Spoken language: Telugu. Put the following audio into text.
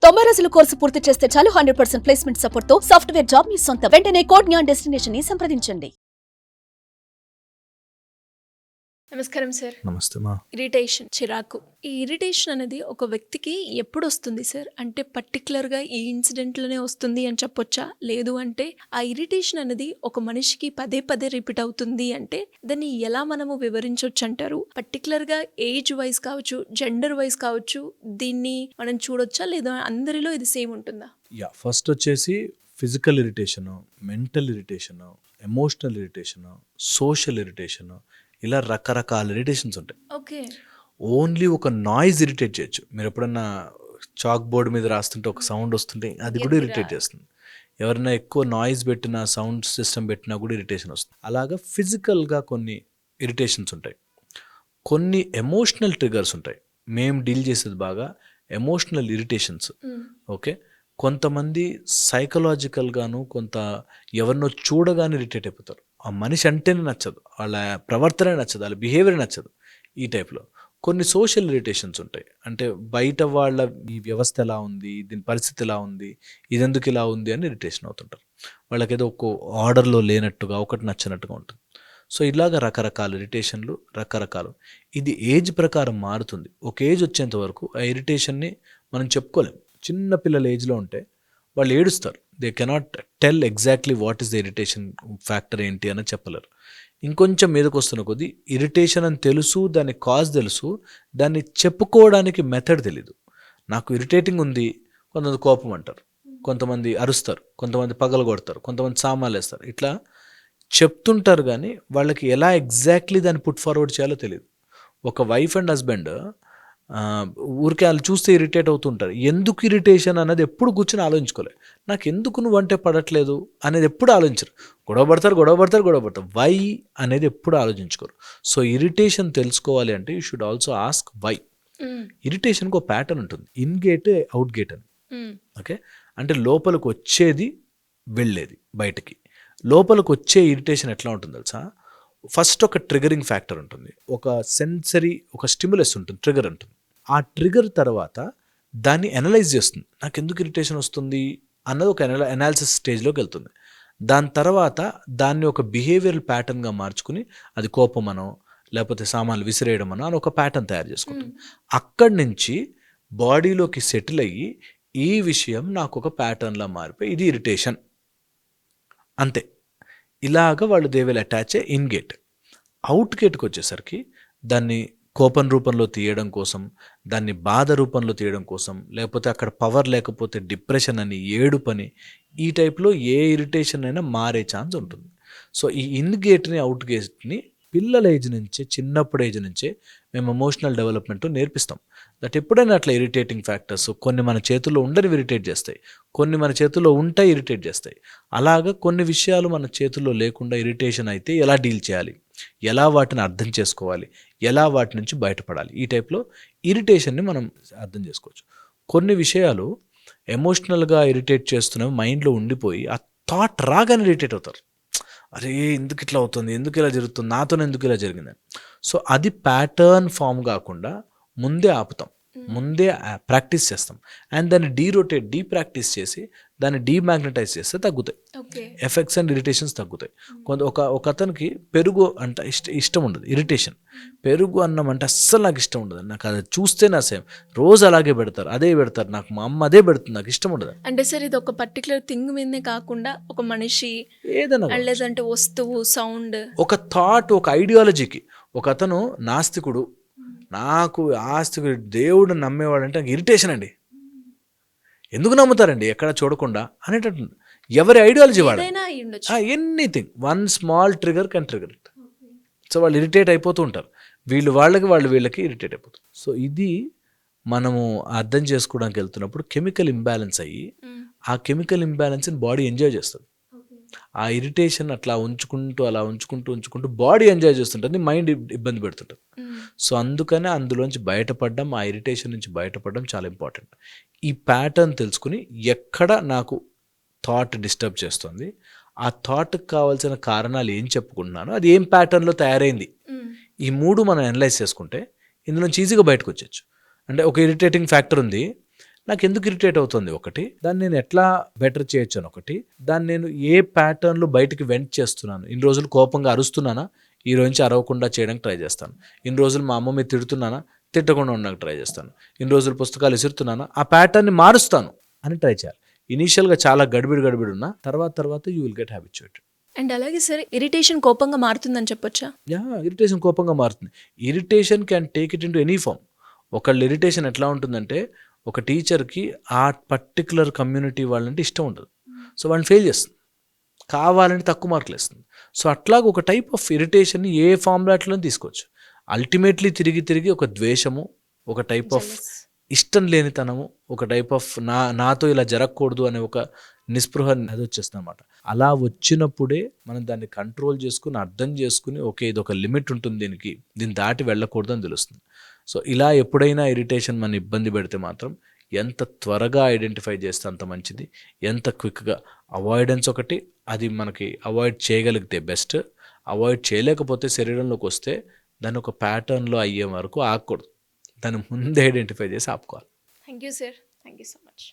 90 రోజుల కోర్సు పూర్తి చేస్తే చాలు 100% ప్లేస్మెంట్ సపోర్ట్ తో సాఫ్ట్వేర్ జాబ్ మీ సొంతం. వెంటనే కోడ్ జ్ఞాన్ డెస్టినేషన్ ని సంప్రదించండి. నమస్కారం సార్. నమస్తే మా. ఇరిటేషన్, చిరాకు. ఈ ఇరిటేషన్ అనేది ఒక వ్యక్తికి ఎప్పుడు వస్తుంది సార్? అంటే పర్టికులర్గా ఈ ఇన్సిడెంట్లోనే వస్తుంది అని చెప్పొచ్చా? లేదు అంటే ఆ ఇరిటేషన్ అనేది ఒక మనిషికి పదే పదే రిపీట్ అవుతుంది అంటే దాన్ని ఎలా మనము వివరించవచ్చు అంటారు? పర్టికులర్గా ఏజ్ వైజ్ కావచ్చు, జెండర్ వైజ్ కావచ్చు, దీన్ని మనం చూడొచ్చా లేదా అందరిలో ఇది సేమ్ ఉంటుందా? ఫస్ట్ వచ్చేసి physical irritation, mental irritation, emotional irritation, social irritation, ఇలా రకరకాల ఇరిటేషన్స్ ఉంటాయి. ఓకే. ఓన్లీ ఒక నాయిస్ ఇరిటేట్ చేయొచ్చు. మీరు ఎప్పుడన్నా చాక్ బోర్డ్ మీద రాస్తుంటే ఒక సౌండ్ వస్తుంటే అది కూడా ఇరిటేట్ చేస్తుంది. ఎవరైనా ఎక్కువ నాయిస్ పెట్టినా, సౌండ్ సిస్టమ్ పెట్టినా కూడా ఇరిటేషన్ వస్తుంది. అలాగా ఫిజికల్గా కొన్ని ఇరిటేషన్స్ ఉంటాయి. కొన్ని ఎమోషనల్ ట్రిగర్స్ ఉంటాయి. మేము డీల్ చేసేది బాగా ఎమోషనల్ ఇరిటేషన్స్. ఓకే. కొంతమంది సైకలాజికల్గాను కొంత ఎవరినో చూడగానే ఇరిటేట్ అయిపోతారు. ఆ మనిషి అంటేనే నచ్చదు, వాళ్ళ ప్రవర్తనే నచ్చదు, వాళ్ళ బిహేవియర్ నచ్చదు. ఈ టైప్లో కొన్ని సోషల్ ఇరిటేషన్స్ ఉంటాయి. అంటే బయట వాళ్ళ ఈ వ్యవస్థ ఎలా ఉంది, దీని పరిస్థితి ఎలా ఉంది, ఇదెందుకు ఇలా ఉంది అని ఇరిటేషన్ అవుతుంటారు. వాళ్ళకి ఏదో ఒక ఆర్డర్లో లేనట్టుగా, ఒకటి నచ్చినట్టుగా ఉంటుంది. సో ఇలాగ రకరకాల ఇరిటేషన్లు రకరకాలు. ఇది ఏజ్ ప్రకారం మారుతుంది. ఒక ఏజ్ వచ్చేంత వరకు ఆ ఇరిటేషన్ని మనం చెప్పుకోలేం. చిన్న పిల్లల ఏజ్లో ఉంటే వాళ్ళు ఏడుస్తారు. They cannot tell exactly what is the irritation factor ఏంటి అని చెప్పలేరు. ఇంకొంచెం మీదకి వస్తున్న కొద్దీ ఇరిటేషన్ అని తెలుసు, దాని కాజ్ తెలుసు, దాన్ని చెప్పుకోవడానికి మెథడ్ తెలీదు. నాకు ఇరిటేటింగ్ ఉంది, కొంతమంది కోపం అంటారు, కొంతమంది అరుస్తారు, కొంతమంది పగలు కొడతారు, కొంతమంది సామాన్లు వేస్తారు. ఇట్లా చెప్తుంటారు కానీ వాళ్ళకి ఎలా ఎగ్జాక్ట్లీ దాన్ని పుట్ ఫార్వర్డ్ చేయాలో తెలియదు. ఒక వైఫ్ అండ్ హస్బెండ్ ఊరికే వాళ్ళు చూస్తే ఇరిటేట్ అవుతుంటారు. ఎందుకు ఇరిటేషన్ అన్నది ఎప్పుడు కూర్చొని ఆలోచించుకోలేదు. నాకు ఎందుకు నువ్వంటే పడట్లేదు అనేది ఎప్పుడు ఆలోచించరు. గొడవ పడతారు. వై అనేది ఎప్పుడు ఆలోచించుకోరు. సో ఇరిటేషన్ తెలుసుకోవాలి అంటే you should also ask why. ఇరిటేషన్కి ఒక ప్యాటర్న్ ఉంటుంది, ఇన్ గేట్ అవుట్ గేట్ అని. ఓకే. అంటే లోపలికి వచ్చేది వెళ్ళేది బయటకి. లోపలికి వచ్చే ఇరిటేషన్ ఎట్లా ఉంటుంది తెలుసా? ఫస్ట్ ఒక ట్రిగరింగ్ ఫ్యాక్టర్ ఉంటుంది, ఒక సెన్సరీ, ఒక స్టిమ్యులస్ ఉంటుంది, ట్రిగర్ ఉంటుంది. ఆ ట్రిగర్ తర్వాత దాన్ని అనలైజ్ చేస్తుంది. నాకు ఎందుకు ఇరిటేషన్ వస్తుంది అన్నది ఒక అనాలిసిస్ స్టేజ్లోకి వెళ్తుంది. దాని తర్వాత దాన్ని ఒక బిహేవియరల్ ప్యాటర్న్గా మార్చుకుని అది కోపమనో లేకపోతే సామాన్లు విసిరేయడం అనో అని ఒక ప్యాటర్న్ తయారు చేసుకుంటుంది. అక్కడి నుంచి బాడీలోకి సెటిల్ అయ్యి ఈ విషయం నాకు ఒక ప్యాటర్న్లా మారిపోయి ఇది ఇరిటేషన్ అంతే. ఇలాగ వాళ్ళు they will attach in gate. Out గేట్కి వచ్చేసరికి దాన్ని కోపం రూపంలో తీయడం కోసం, దాన్ని బాధ రూపంలో తీయడం కోసం, లేకపోతే అక్కడ పవర్ లేకపోతే డిప్రెషన్ అని, ఏడుపని, ఈ టైప్లో ఏ ఇరిటేషన్ అయినా మారే ఛాన్స్ ఉంటుంది. సో ఈ ఇన్ గేట్ని అవుట్ గేట్ని పిల్లల ఏజ్ నుంచే, చిన్నప్పుడు ఏజ్ నుంచే మేము ఎమోషనల్ డెవలప్మెంట్ నేర్పిస్తాం. దట్ ఎప్పుడైనా అట్లా ఇరిటేటింగ్ ఫ్యాక్టర్స్ కొన్ని మన చేతుల్లో ఉండని ఇరిటేట్ చేస్తాయి, కొన్ని మన చేతుల్లో ఉంటాయి ఇరిటేట్ చేస్తాయి. అలాగా కొన్ని విషయాలు మన చేతుల్లో లేకుండా ఇరిటేషన్ అయితే ఎలా డీల్ చేయాలి, ఎలా వాటిని అర్థం చేసుకోవాలి, ఎలా వాటి నుంచి బయటపడాలి, ఈ టైప్లో ఇరిటేషన్ని మనం అర్థం చేసుకోవచ్చు. కొన్ని విషయాలు ఎమోషనల్గా ఇరిటేట్ చేస్తున్నవి మైండ్లో ఉండిపోయి ఆ థాట్ రాగానే ఇరిటేట్ అవుతారు. అరే ఎందుకు ఇట్లా అవుతుంది, ఎందుకు ఇలా జరుగుతుంది, నాతో ఎందుకు ఇలా జరిగిందని. సో అది ప్యాటర్న్ ఫామ్ కాకుండా ముందే ఆపుతాం, ముందే ప్రాక్టీస్ చేస్తాం. అండ్ దాన్ని డీప్రాక్టీస్ చేసి దాన్ని డీమ్యాగ్నటైజ్ చేస్తే తగ్గుతాయి ఎఫెక్ట్స్ అండ్ ఇరిటేషన్స్ తగ్గుతాయి. ఒక అతనికి పెరుగు అంటే ఇష్టం ఉండదు, ఇరిటేషన్. పెరుగు అన్నం అంటే అస్సలు నాకు ఇష్టం ఉండదు, నాకు అది చూస్తే నా సేమ్ రోజు అలాగే పెడతారు, అదే పెడతారు, నాకు మా అమ్మ అదే పెడుతుంది, నాకు ఇష్టం ఉండదు. అంటే సార్ ఇది ఒక పర్టికులర్ థింగ్ మీదనే కాకుండా ఒక మనిషి, ఏదైనా లేదంటే వస్తువు, సౌండ్, ఒక థాట్, ఒక ఐడియాలజీకి. ఒక అతను నాస్తికుడు, నాకు ఆస్తికుడు దేవుడు నమ్మేవాడంటే నాకు ఇరిటేషన్ అండి. ఎందుకు నమ్ముతారండి ఎక్కడ చూడకుండా అనేటట్టు. ఎవరి ఐడియాలజీ వాడు, anything, one small trigger can trigger it. So వాళ్ళు ఇరిటేట్ అయిపోతూ ఉంటారు, వీళ్ళకి ఇరిటేట్ అయిపోతుంది. సో ఇది మనము అర్థం చేసుకోవడానికి వెళ్తున్నప్పుడు కెమికల్ ఇంబ్యాలెన్స్ అయ్యి ఆ కెమికల్ ఇంబ్యాలెన్స్ని బాడీ ఎంజాయ్ చేస్తుంది. ఆ ఇరిటేషన్ అట్లా ఉంచుకుంటూ బాడీ ఎంజాయ్ చేస్తుంటుంది, మైండ్ ఇబ్బంది పెడుతుంటుంది. సో అందుకనే అందులోంచి బయటపడడం, ఆ ఇరిటేషన్ నుంచి బయటపడడం చాలా ఇంపార్టెంట్. ఈ ప్యాటర్న్ తెలుసుకుని ఎక్కడ నాకు థాట్ డిస్టర్బ్ చేస్తుంది, ఆ థాట్కి కావాల్సిన కారణాలు ఏం చెప్పుకుంటున్నాను, అది ఏం ప్యాటర్న్లో తయారైంది, ఈ మూడు మనం అనలైజ్ చేసుకుంటే ఇందులోంచి ఈజీగా బయటకు వచ్చేచ్చు. అంటే ఒక ఇరిటేటింగ్ ఫ్యాక్టర్ ఉంది, నాకు ఎందుకు ఇరిటేట్ అవుతుంది ఒకటి, దాన్ని నేను ఎట్లా బెటర్ చేయొచ్చు అని ఒకటి, దాన్ని నేను ఏ ప్యాటర్న్లో బయటికి వెంట్ చేస్తున్నాను. ఇన్ని రోజులు కోపంగా అరుస్తున్నానా, ఈ రోజు నుంచి అరవకుండా చేయడానికి ట్రై చేస్తాను. ఇన్ని రోజులు మా అమ్మ మీద తిడుతున్నానా, తిట్టకుండా ఉండడానికి ట్రై చేస్తాను. ఇన్ని రోజులు పుస్తకాలు విసురుతున్నానా, ఆ ప్యాటర్న్ని మారుస్తాను అని ట్రై చేయాలి. ఇనీషియల్గా చాలా గడిబిడి ఉన్న తర్వాత you will get habituated. And అలాగే సార్ ఇరిటేషన్ కోపంగా మారుతుందని చెప్పొచ్చా? ఇరిటేషన్ కోపంగా మారుతుంది. Irritation can take it in to any form. ఒకళ్ళ ఇరిటేషన్ ఎట్లా ఉంటుందంటే, ఒక టీచర్కి ఆ పర్టికులర్ కమ్యూనిటీ వాళ్ళంటే ఇష్టం ఉండదు, సో వాళ్ళని ఫెయిల్ చేస్తుంది, కావాలని తక్కువ మార్కులు వేస్తుంది. సో అట్లాగ ఒక టైప్ ఆఫ్ ఇరిటేషన్ని ఏ ఫార్ములాట్లోనే తీసుకోవచ్చు. అల్టిమేట్లీ తిరిగి ఒక ద్వేషము, ఒక టైప్ ఆఫ్ ఇష్టం లేనితనము, ఒక టైప్ ఆఫ్ నాతో ఇలా జరగకూడదు అనే ఒక నిస్పృహ అది వచ్చేస్తుంది అనమాట. అలా వచ్చినప్పుడే మనం దాన్ని కంట్రోల్ చేసుకుని, అర్థం చేసుకుని, ఓకే ఇది ఒక లిమిట్ ఉంటుంది, దీన్ని దాటి వెళ్ళకూడదు అని తెలుస్తుంది. సో ఇలా ఎప్పుడైనా ఇరిటేషన్ మన ఇబ్బంది పెడితే మాత్రం ఎంత త్వరగా ఐడెంటిఫై చేస్తే అంత మంచిది. ఎంత క్విక్గా అవాయిడెన్స్ ఒకటి, అది మనకి అవాయిడ్ చేయగలిగితే బెస్ట్. అవాయిడ్ చేయలేకపోతే శరీరంలోకి వస్తే దాన్ని ఒక ప్యాటర్న్లో అయ్యే వరకు ఆగకూడదు, దాన్ని ముందే ఐడెంటిఫై చేసి ఆపుకోవాలి. Thank you sir, thank you so much.